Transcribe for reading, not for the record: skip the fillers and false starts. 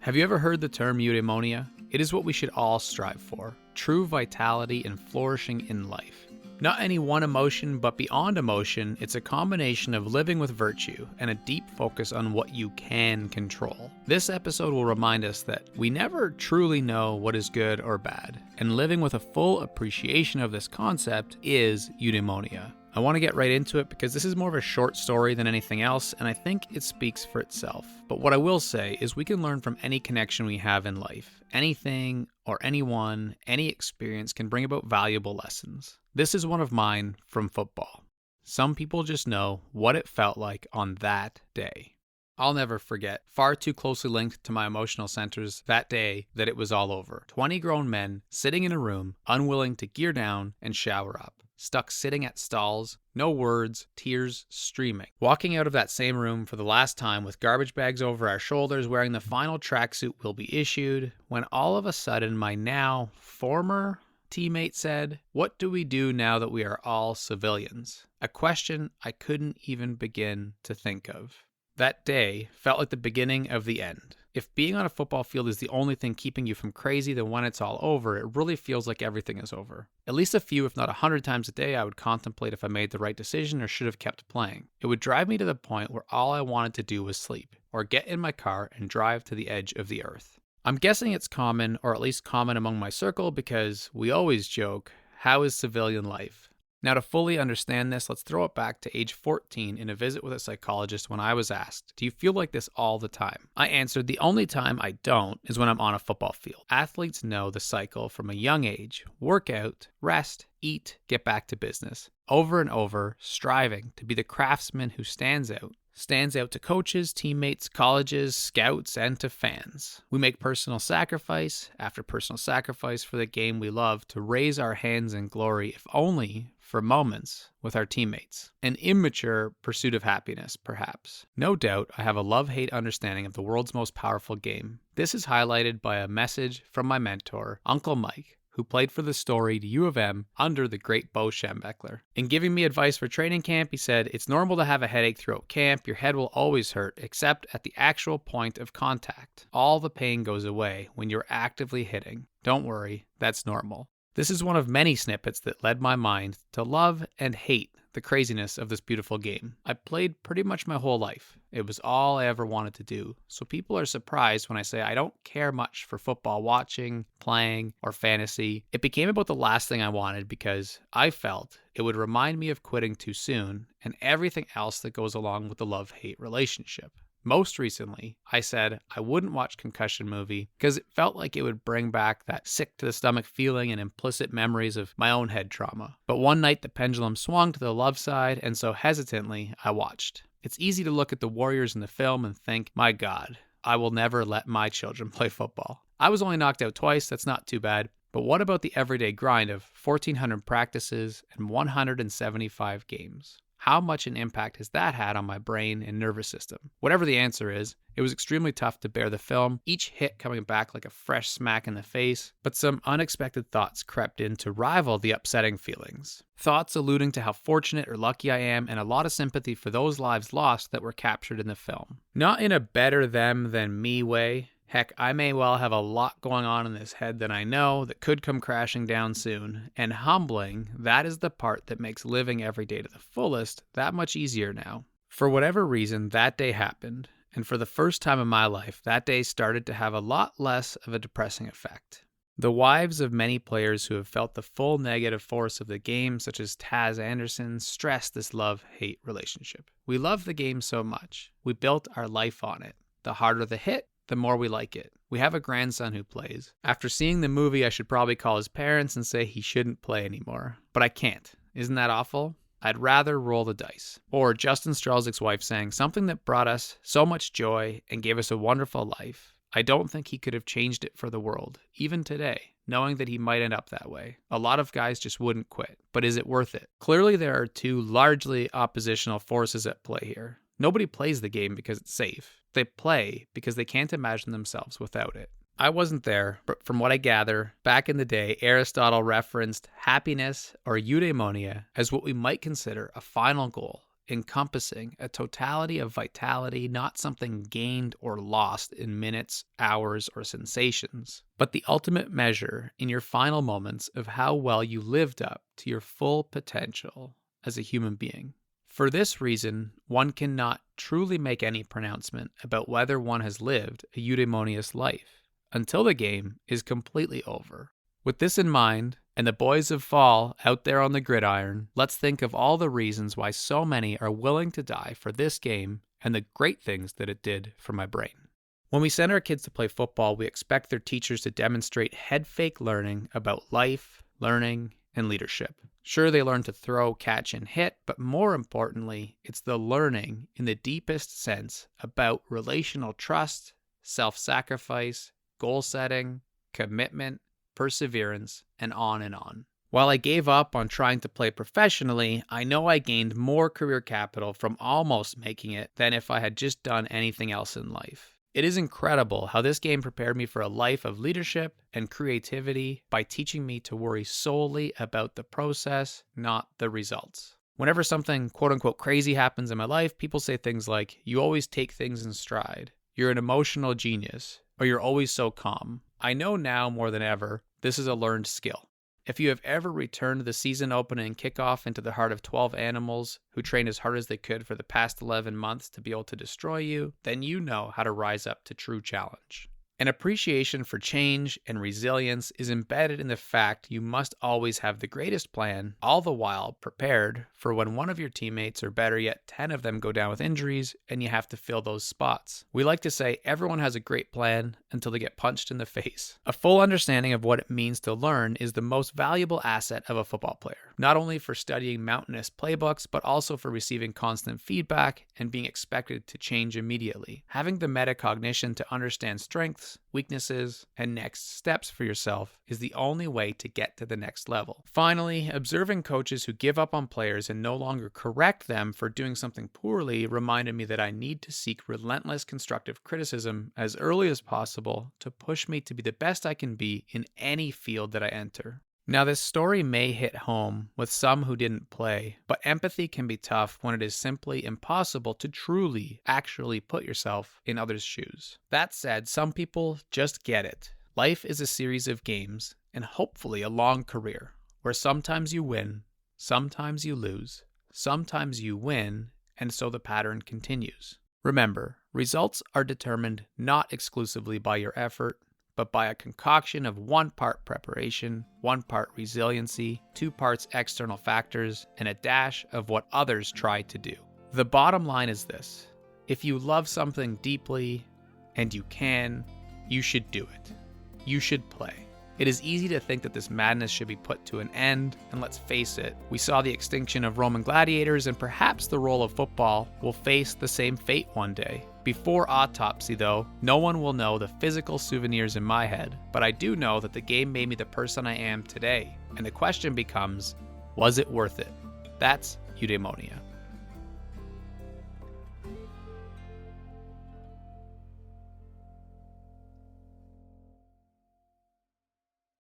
Have you ever heard the term Eudaimonia? It is what we should all strive for, true vitality and flourishing in life. Not any one emotion, but beyond emotion, it's a combination of living with virtue and a deep focus on what you can control. This episode will remind us that we never truly know what is good or bad, and living with a full appreciation of this concept is Eudaimonia. I want to get right into it because this is more of a short story than anything else, and I think it speaks for itself. But what I will say is we can learn from any connection we have in life. Anything or anyone, any experience can bring about valuable lessons. This is one of mine from football. Some people just know what it felt like on that day. I'll never forget, far too closely linked to my emotional centers that day that it was all over. 20 grown men sitting in a room, unwilling to gear down and shower up. Stuck sitting at stalls, no words, tears streaming. Walking out of that same room for the last time with garbage bags over our shoulders, wearing the final tracksuit will be issued, when all of a sudden my now former teammate said, "What do we do now that we are all civilians?" A question I couldn't even begin to think of. That day felt like the beginning of the end. If being on a football field is the only thing keeping you from crazy, then when it's all over, it really feels like everything is over. At least a few, if not 100 times a day, I would contemplate if I made the right decision or should have kept playing. It would drive me to the point where all I wanted to do was sleep, or get in my car and drive to the edge of the earth. I'm guessing it's common, or at least common among my circle, because we always joke, how is civilian life? Now, to fully understand this, let's throw it back to age 14 in a visit with a psychologist when I was asked, "Do you feel like this all the time?" I answered, "The only time I don't is when I'm on a football field." Athletes know the cycle from a young age: work out, rest, eat, get back to business. Over and over, striving to be the craftsman who stands out to coaches, teammates, colleges, scouts, and to fans. We make personal sacrifice after personal sacrifice for the game we love to raise our hands in glory, if only for moments with our teammates. An immature pursuit of happiness, perhaps. No doubt, I have a love-hate understanding of the world's most powerful game. This is highlighted by a message from my mentor, Uncle Mike, who played for the storied U of M under the great Bo Schembechler. In giving me advice for training camp, he said, "It's normal to have a headache throughout camp. Your head will always hurt, except at the actual point of contact. All the pain goes away when you're actively hitting. Don't worry, that's normal." This is one of many snippets that led my mind to love and hate the craziness of this beautiful game. I played pretty much my whole life. It was all I ever wanted to do. So people are surprised when I say I don't care much for football watching, playing, or fantasy. It became about the last thing I wanted because I felt it would remind me of quitting too soon and everything else that goes along with the love-hate relationship. Most recently, I said I wouldn't watch Concussion Movie because it felt like it would bring back that sick-to-the-stomach feeling and implicit memories of my own head trauma. But one night the pendulum swung to the love side, and so hesitantly, I watched. It's easy to look at the warriors in the film and think, my God, I will never let my children play football. I was only knocked out twice, that's not too bad. But what about the everyday grind of 1,400 practices and 175 games? How much an impact has that had on my brain and nervous system? Whatever the answer is, it was extremely tough to bear the film, each hit coming back like a fresh smack in the face, but some unexpected thoughts crept in to rival the upsetting feelings. Thoughts alluding to how fortunate or lucky I am, and a lot of sympathy for those lives lost that were captured in the film. Not in a better them than me way. Heck, I may well have a lot going on in this head that I know that could come crashing down soon. And humbling, that is the part that makes living every day to the fullest that much easier now. For whatever reason, that day happened. And for the first time in my life, that day started to have a lot less of a depressing effect. The wives of many players who have felt the full negative force of the game, such as Taz Anderson, stress this love-hate relationship. We love the game so much. We built our life on it. The harder the hit, the more we like it. We have a grandson who plays. After seeing the movie, I should probably call his parents and say he shouldn't play anymore. But I can't. Isn't that awful? I'd rather roll the dice. Or Justin Strelzik's wife saying something that brought us so much joy and gave us a wonderful life. I don't think he could have changed it for the world, even today, knowing that he might end up that way. A lot of guys just wouldn't quit. But is it worth it? Clearly there are two largely oppositional forces at play here. Nobody plays the game because it's safe. They play because they can't imagine themselves without it. I wasn't there, but from what I gather, back in the day, Aristotle referenced happiness or eudaimonia as what we might consider a final goal, encompassing a totality of vitality, not something gained or lost in minutes, hours, or sensations, but the ultimate measure in your final moments of how well you lived up to your full potential as a human being. For this reason, one cannot truly make any pronouncement about whether one has lived a eudaimonious life until the game is completely over. With this in mind, and the boys of fall out there on the gridiron, let's think of all the reasons why so many are willing to die for this game and the great things that it did for my brain. When we send our kids to play football, we expect their teachers to demonstrate head-fake learning about life, learning, and leadership. Sure, they learn to throw, catch, and hit, but more importantly, it's the learning in the deepest sense about relational trust, self-sacrifice, goal setting, commitment, perseverance, and on and on. While I gave up on trying to play professionally, I know I gained more career capital from almost making it than if I had just done anything else in life. It is incredible how this game prepared me for a life of leadership and creativity by teaching me to worry solely about the process, not the results. Whenever something quote-unquote crazy happens in my life, people say things like, "You always take things in stride," "You're an emotional genius," or "You're always so calm." I know now more than ever, this is a learned skill. If you have ever returned the season opening kickoff into the heart of 12 animals who trained as hard as they could for the past 11 months to be able to destroy you, then you know how to rise up to true challenge. An appreciation for change and resilience is embedded in the fact you must always have the greatest plan, all the while prepared for when one of your teammates, or better yet 10 of them, go down with injuries and you have to fill those spots. We like to say everyone has a great plan until they get punched in the face. A full understanding of what it means to learn is the most valuable asset of a football player, not only for studying mountainous playbooks, but also for receiving constant feedback and being expected to change immediately. Having the metacognition to understand strengths, weaknesses, and next steps for yourself is the only way to get to the next level. Finally, observing coaches who give up on players and no longer correct them for doing something poorly reminded me that I need to seek relentless constructive criticism as early as possible to push me to be the best I can be in any field that I enter. Now, this story may hit home with some who didn't play, but empathy can be tough when it is simply impossible to truly, actually put yourself in others' shoes. That said, some people just get it. Life is a series of games, and hopefully a long career, where sometimes you win, sometimes you lose, sometimes you win, and so the pattern continues. Remember, results are determined not exclusively by your effort, but by a concoction of 1 part preparation, 1 part resiliency, 2 parts external factors, and a dash of what others try to do. The bottom line is this: if you love something deeply, and you can, you should do it. You should play. It is easy to think that this madness should be put to an end, and let's face it, we saw the extinction of Roman gladiators, and perhaps the role of football will face the same fate one day. Before autopsy, though, no one will know the physical souvenirs in my head, but I do know that the game made me the person I am today, and the question becomes, was it worth it? That's Eudaimonia.